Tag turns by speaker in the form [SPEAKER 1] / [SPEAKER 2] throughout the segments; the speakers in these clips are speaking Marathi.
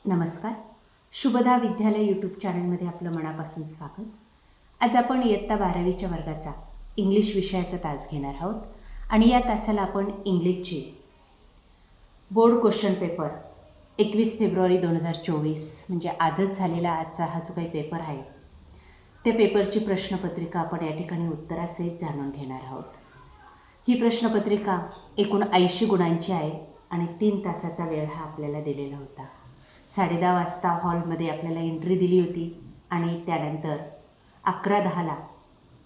[SPEAKER 1] नमस्कार. शुभदा विद्यालय यूट्यूब चॅनलमध्ये आपलं मनापासून स्वागत. आज आपण इयत्ता 12वीच्या वर्गाचा इंग्लिश विषयाचा तास घेणार आहोत आणि या तासाला आपण इंग्लिशची बोर्ड क्वेश्चन पेपर 21 फेब्रुवारी 2024 म्हणजे आजच झालेला आजचा हा जो काही पेपर आहे त्या पेपरची प्रश्नपत्रिका आपण या ठिकाणी उत्तरासहित जाणून घेणार आहोत. ही प्रश्नपत्रिका एकूण 80 गुणांची आहे आणि 3 तासाचा वेळ हा आपल्याला दिलेला होता. 10:30 वाजता हॉलमध्ये आपल्याला एंट्री दिली होती आणि त्यानंतर 11:10ला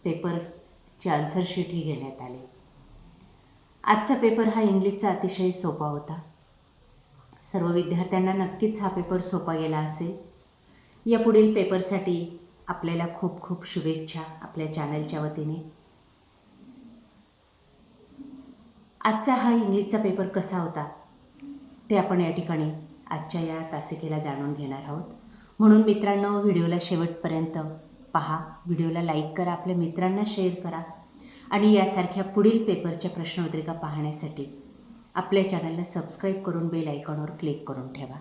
[SPEAKER 1] पेपरची आन्सर शीट ही घेण्यात आली. आजचा पेपर हा इंग्लिशचा अतिशय सोपा होता. सर्व विद्यार्थ्यांना नक्कीच हा पेपर सोपा गेला असेल. या पुढील पेपरसाठी आपल्याला खूप खूप शुभेच्छा आपल्या चॅनलच्या वतीने. आजचा हा इंग्लिशचा पेपर कसा होता ते आपण या ठिकाणी आजच्या या तासिकेला जाणून घेणार आहोत. म्हणून मित्रांनो, व्हिडिओला शेवटपर्यंत पहा, व्हिडिओला लाईक करा, आपल्या मित्रांना शेअर करा आणि यासारख्या पुढील पेपरच्या प्रश्नपत्रिका पाहण्यासाठी आपल्या चॅनलला सबस्क्राईब करून बेल आयकॉनवर क्लिक करून ठेवा.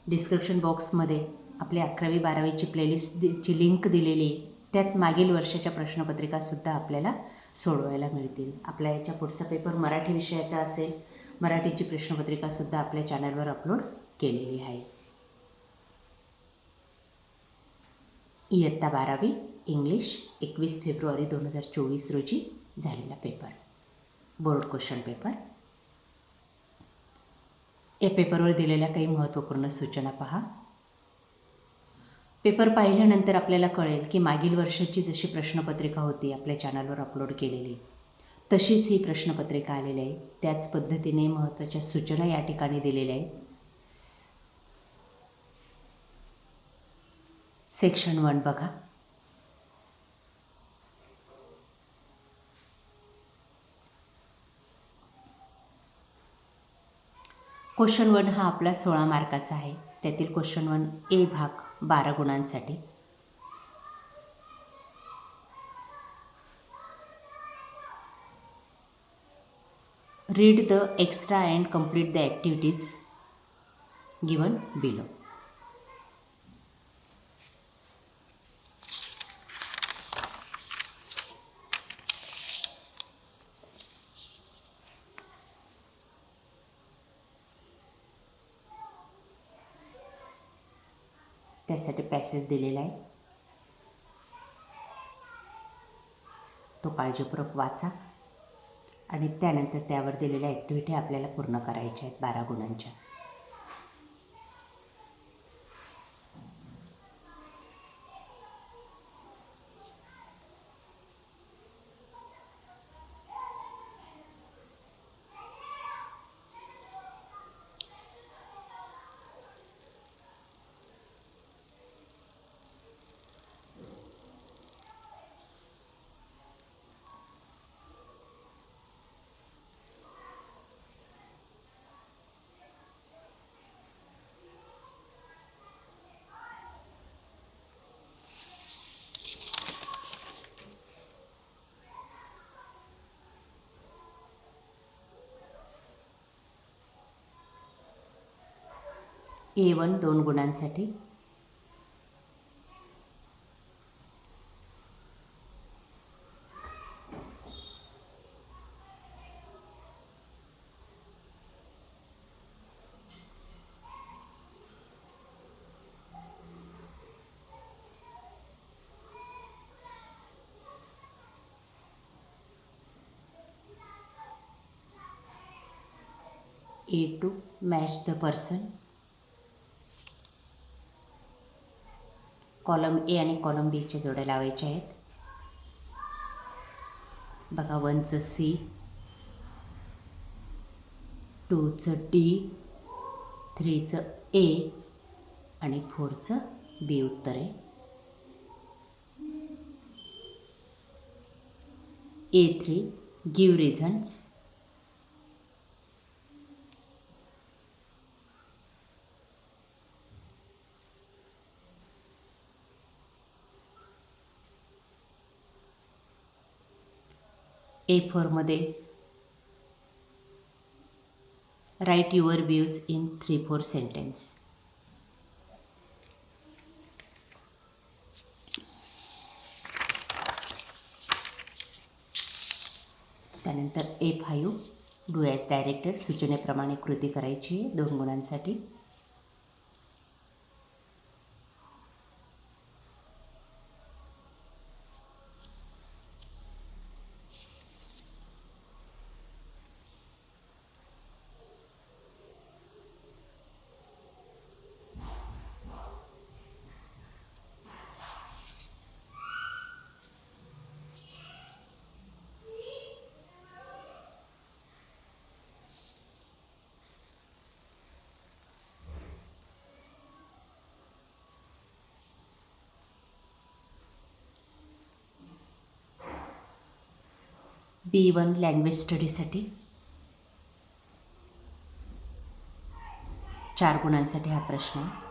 [SPEAKER 1] डिस्क्रिप्शन बॉक्समध्ये आपली 11वी 12वीची प्लेलिस्टची लिंक दिलेली आहे. त्यात मागील वर्षाच्या प्रश्नपत्रिकासुद्धा आपल्याला सोडवायला मिळतील. आपल्या याच्या पुढचा पेपर मराठी विषयाचा असेल. मराठीची प्रश्नपत्रिकासुद्धा आपल्या चॅनलवर अपलोड केलेली आहे. इयत्ता 12वी इंग्लिश 21 फेब्रुवारी 2024 रोजी झालेला पेपर, बोर्ड क्वेश्चन पेपर. या पेपरवर दिलेल्या काही महत्त्वपूर्ण सूचना पहा. पेपर पाहिल्यानंतर आपल्याला कळेल की मागील वर्षाची जशी प्रश्नपत्रिका होती आपल्या चॅनलवर अपलोड केलेली तशीच ही प्रश्नपत्रिका आलेली आहे. त्याच पद्धतीने महत्त्वाच्या सूचना या ठिकाणी दिलेल्या आहेत. सेक्शन 1 बघा. क्वेश्चन 1 हा आपला 16 मार्काचा आहे. त्यातील क्वेश्चन 1 ए भाग 12 गुणांसाठी. Read the extra and complete the activities given below. त्यासाठी पॅसेज दिलेला आहे, तो काळजीपूर्वक वाचा आणि त्यानंतर त्यावर दिलेल्या ॲक्टिव्हिटी आपल्याला पूर्ण करायच्या आहेत 12 गुणांच्या. A1 2 गुणांसाठी. A2 match the person. Column A आणि कॉलम बीच्या जोड्या लावायच्या आहेत. बघा, 1चं सी, 2चं डी, 3चं ए आणि 4चं बी उत्तर आहे. A3 give reasons. A4 मध्ये write your views in 3-4 sentence. त्यानंतर A5 डू ॲज डायरेक्टेड, सूचनेप्रमाणे कृती करायची आहे 2 गुणांसाठी. B1 लँग्वेज स्टडीसाठी 4 गुणांसाठी हा प्रश्न आहे.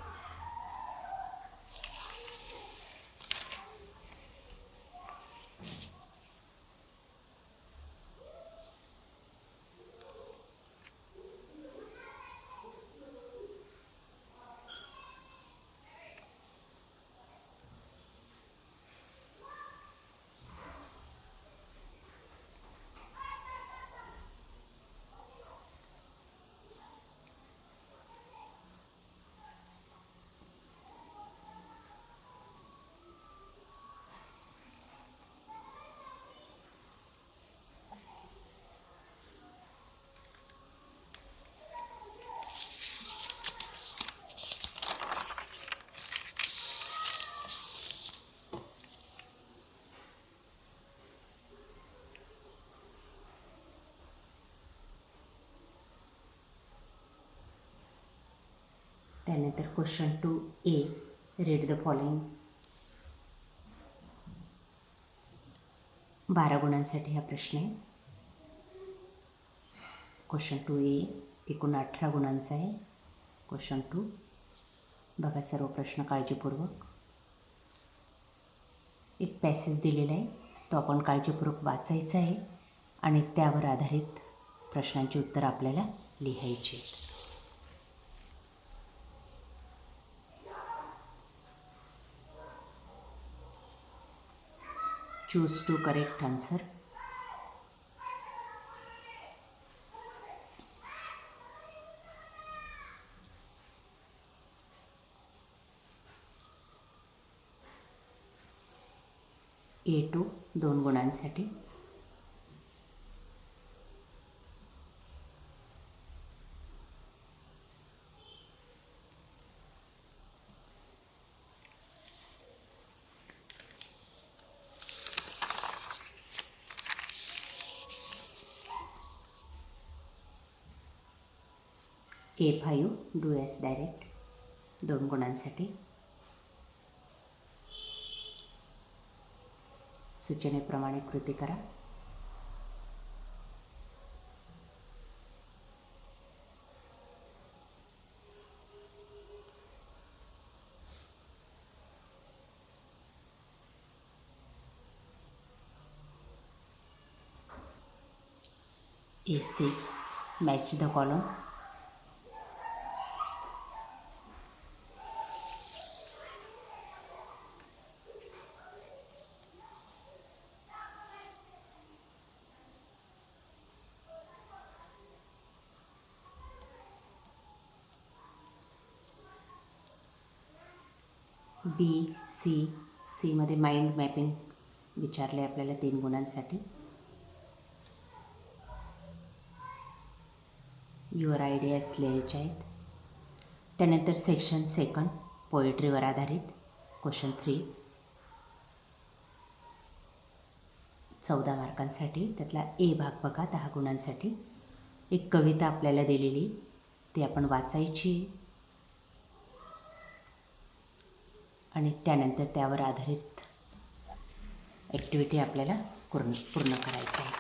[SPEAKER 1] त्यानंतर question 2A, read the following. 12 गुणांसाठी हा प्रश्न आहे. क्वेश्चन 2A एकूण 18 गुणांचा आहे. क्वेश्चन 2 बघा सर्व प्रश्न काळजीपूर्वक. एक पॅसेज दिलेला आहे, तो आपण काळजीपूर्वक वाचायचा आहे आणि त्यावर आधारित प्रश्नांची उत्तरं आपल्याला लिहायची आहेत. Choose to correct answer. A2 2 गुणांसाठी. A5 डू ॲज डायरेक्ट 2 गुणांसाठी. सूचनेप्रमाणे कृती करा. A6 match the column. C मध्ये माइंड मॅपिंग विचारले आपल्याला 3 गुणांसाठी. युअर आयडियाज लिहायचे आहेत. त्यानंतर सेक्शन 2 पोएट्रीवर आधारित क्वेश्चन 3 14 मार्कांसाठी. त्यातला A भाग बघा 10 गुणांसाठी. एक कविता आपल्याला दिलेली, ती आपण वाचायची आणि त्यानंतर त्यावर आधारित ॲक्टिव्हिटी आपल्याला पूर्ण करायची आहे.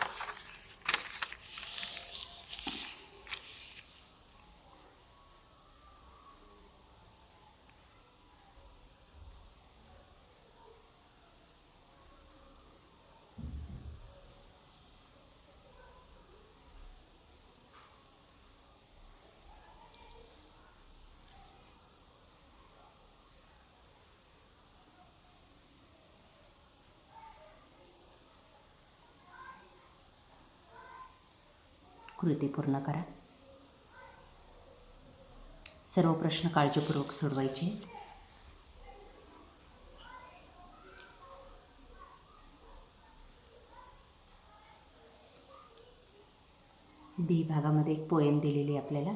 [SPEAKER 1] कृती पूर्ण करा. सर्व प्रश्न काळजीपूर्वक सोडवायचे. बी भागामध्ये एक पोएम दिलेली आपल्याला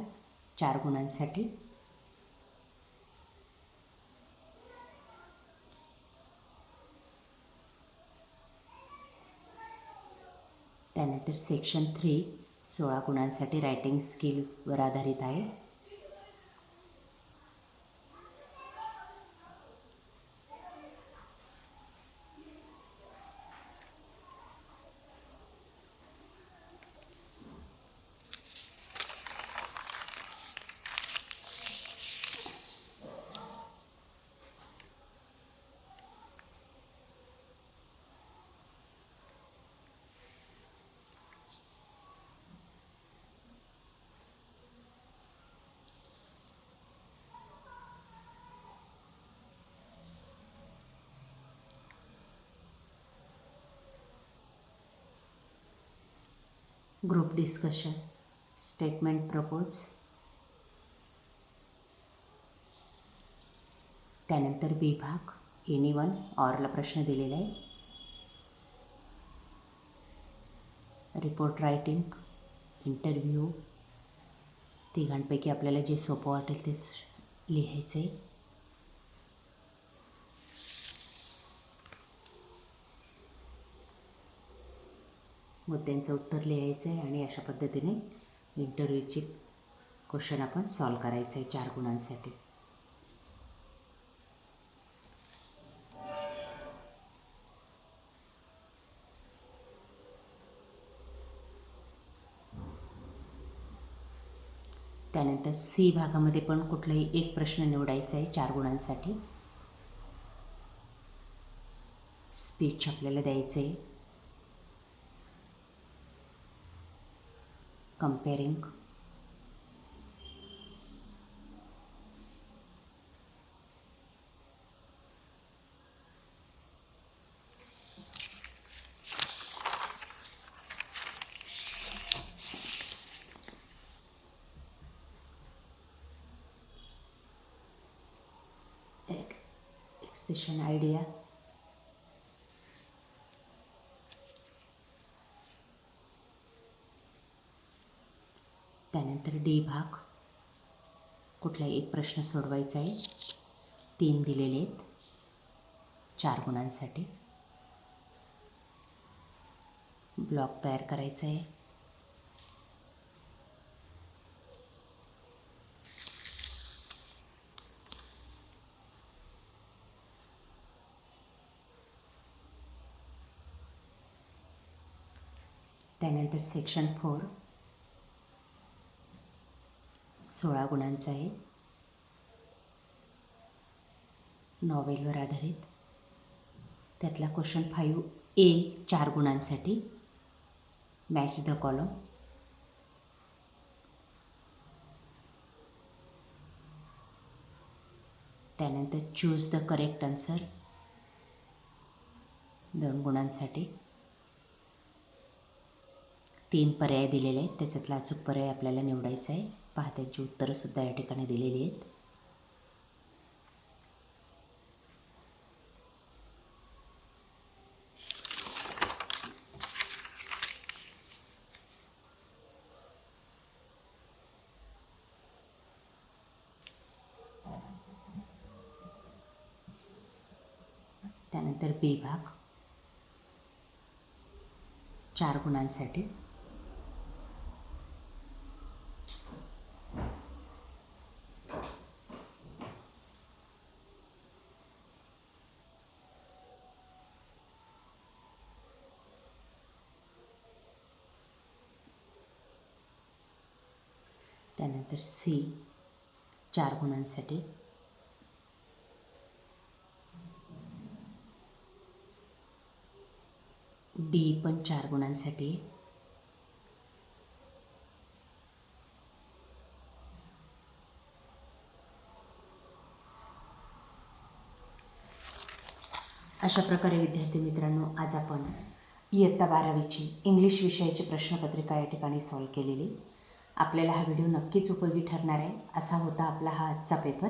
[SPEAKER 1] 4 गुणांसाठी. त्यानंतर सेक्शन 3 16 गुणांसाठी रायटिंग स्किलवर आधारित आहे. Group discussion, statement propose. त्यानंतर बी भाग एनीवन ऑरला प्रश्न दिलेला आहे. Report writing, interview. तिघांपैकी आपल्याला जे सोपं वाटेल तेच लिहायचं आहे. मुद्द्यांचं उत्तर लिहायचं आहे आणि अशा पद्धतीने इंटरव्ह्यूची क्वेश्चन आपण सॉल्व करायचं आहे 4 गुणांसाठी. त्यानंतर सी भागामध्ये पण कुठलाही एक प्रश्न निवडायचा आहे 4 गुणांसाठी. स्पीच आपल्याला द्यायचं आहे. कंपेअरिंग. Expression idea. त्यानंतर डी भाग कुठलाही एक प्रश्न सोडवायचा आहे. 3 दिलेले आहेत 4 गुणांसाठी. ब्लॉक तयार करायचा आहे. त्यानंतर सेक्शन 4 16 गुणांचा आहे. नॉवेलवर आधारित. त्यातला क्वेश्चन 5A 4 गुणांसाठी. Match the column. त्यानंतर चूज द करेक्ट आन्सर 2 गुणांसाठी. 3 पर्याय दिलेले आहेत, त्याच्यातला अचूक पर्याय आपल्याला निवडायचा आहे. पहा त्यांची उत्तरंसुद्धा या ठिकाणी दिलेली आहेत. त्यानंतर बी भाग 4 गुणांसाठी. त्यानंतर सी 4 गुणांसाठी. डी पण 4 गुणांसाठी. अशा प्रकारे विद्यार्थी मित्रांनो आज आपण इयत्ता 12वीची इंग्लिश विषयाची प्रश्नपत्रिका या ठिकाणी सॉल्व केलेली. आपल्याला हा व्हिडिओ नक्कीच उपयोगी ठरणार आहे. असा होता आपला हा आजचा पेपर.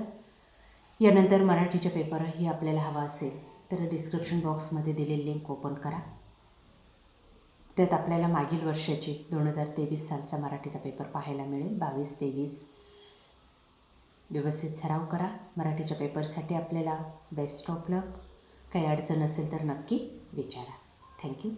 [SPEAKER 1] यानंतर मराठीचा पेपरही आपल्याला हवा असेल तर डिस्क्रिप्शन बॉक्समध्ये दिलेली लिंक ओपन करा. त्यात आपल्याला मागील वर्षाची 2023 सालचा मराठीचा पेपर पाहायला मिळेल. 22-23 व्यवस्थित सराव करा. मराठीच्या पेपरसाठी आपल्याला बेस्ट ऑफ लक. काही अडचण असेल तर नक्की विचारा. थँक्यू.